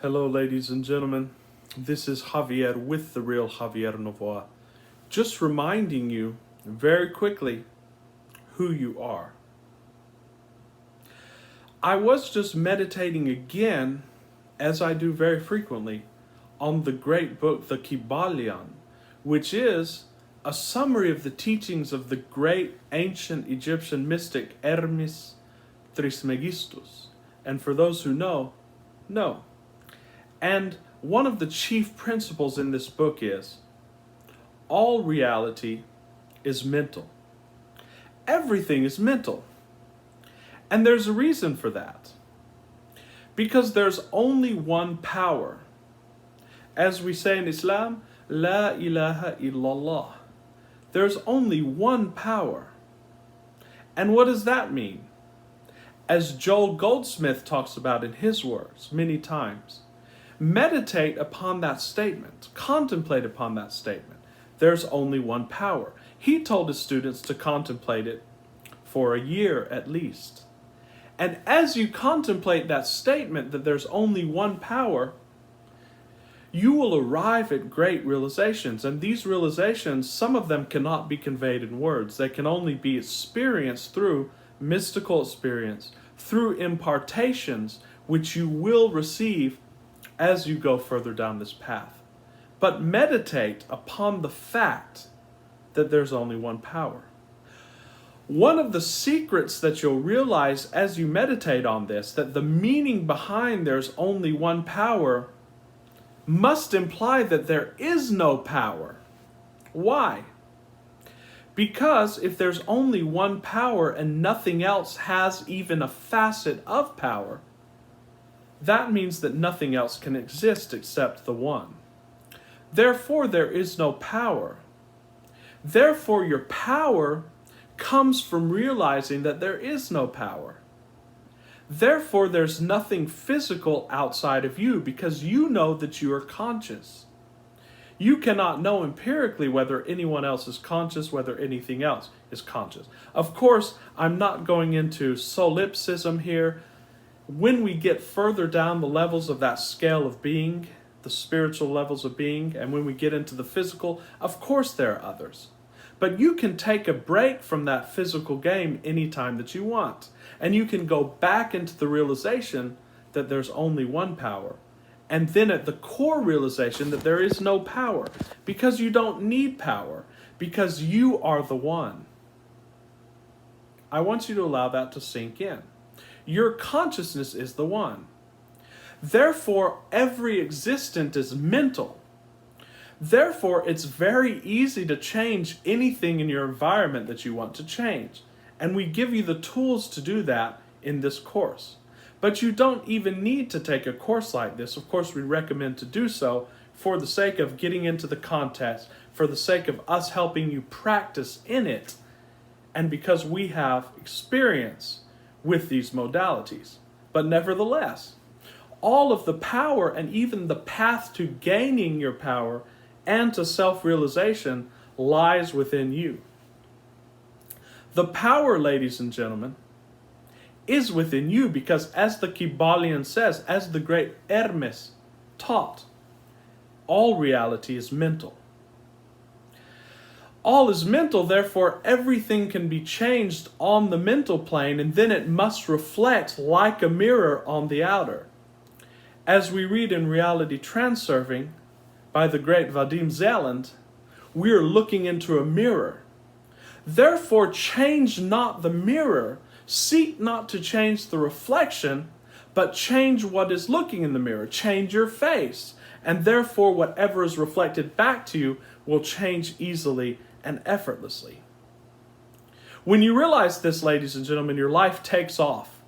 Hello, ladies and gentlemen. This is Javier with the real Javier Novoa. Just reminding you very quickly who you are. I was just meditating again, as I do very frequently, on the great book, the Kybalion, which is a summary of the teachings of the great ancient Egyptian mystic Hermes Trismegistus. And for those who know. And one of the chief principles in this book is all reality is mental. Everything is mental. And there's a reason for that. Because there's only one power. As we say in Islam, La ilaha illallah. There's only one power. And what does that mean? As Joel Goldsmith talks about in his words many times, meditate upon that statement. Contemplate upon that statement. There's only one power. He told his students to contemplate it for a year at least. And as you contemplate that statement that there's only one power, you will arrive at great realizations. And these realizations, some of them cannot be conveyed in words. They can only be experienced through mystical experience, through impartations, which you will receive as you go further down this path. But meditate upon the fact that there's only one power. One of the secrets that you'll realize as you meditate on this, that the meaning behind there's only one power must imply that there is no power. Why? Because if there's only one power and nothing else has even a facet of power, that means that nothing else can exist except the one. Therefore, there is no power. Therefore, your power comes from realizing that there is no power. Therefore, there's nothing physical outside of you because you know that you are conscious. You cannot know empirically whether anyone else is conscious, whether anything else is conscious. Of course, I'm not going into solipsism here. When we get further down the levels of that scale of being, the spiritual levels of being, and when we get into the physical, of course there are others. But you can take a break from that physical game anytime that you want. And you can go back into the realization that there's only one power. And then at the core realization that there is no power. Because you don't need power. Because you are the one. I want you to allow that to sink in. Your consciousness is the one. Therefore, every existent is mental. Therefore, it's very easy to change anything in your environment that you want to change. And we give you the tools to do that in this course. But you don't even need to take a course like this. Of course, we recommend to do so for the sake of getting into the context, for the sake of us helping you practice in it, and because we have experience with these modalities. But nevertheless, all of the power and even the path to gaining your power and to self-realization lies within you. The power, ladies and gentlemen, is within you because as the Kybalion says, as the great Hermes taught, all reality is mental. All is mental, therefore everything can be changed on the mental plane and then it must reflect like a mirror on the outer. As we read in Reality Transurfing by the great Vadim Zeland, we are looking into a mirror. Therefore change not the mirror, seek not to change the reflection, but change what is looking in the mirror, change your face. And therefore whatever is reflected back to you will change easily and effortlessly. When you realize this, ladies and gentlemen, your life takes off.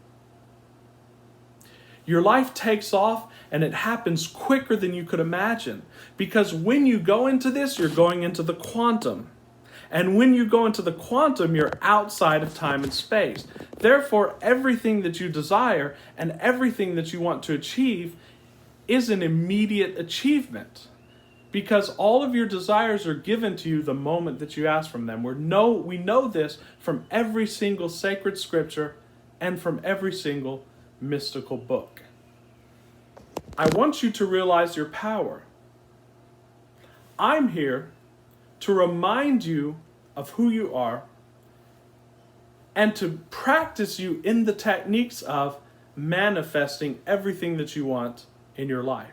Your life takes off and it happens quicker than you could imagine. Because when you go into this, you're going into the quantum. And when you go into the quantum, you're outside of time and space. Therefore, everything that you desire and everything that you want to achieve is an immediate achievement. Because all of your desires are given to you the moment that you ask from them. We know this from every single sacred scripture and from every single mystical book. I want you to realize your power. I'm here to remind you of who you are and to practice you in the techniques of manifesting everything that you want in your life.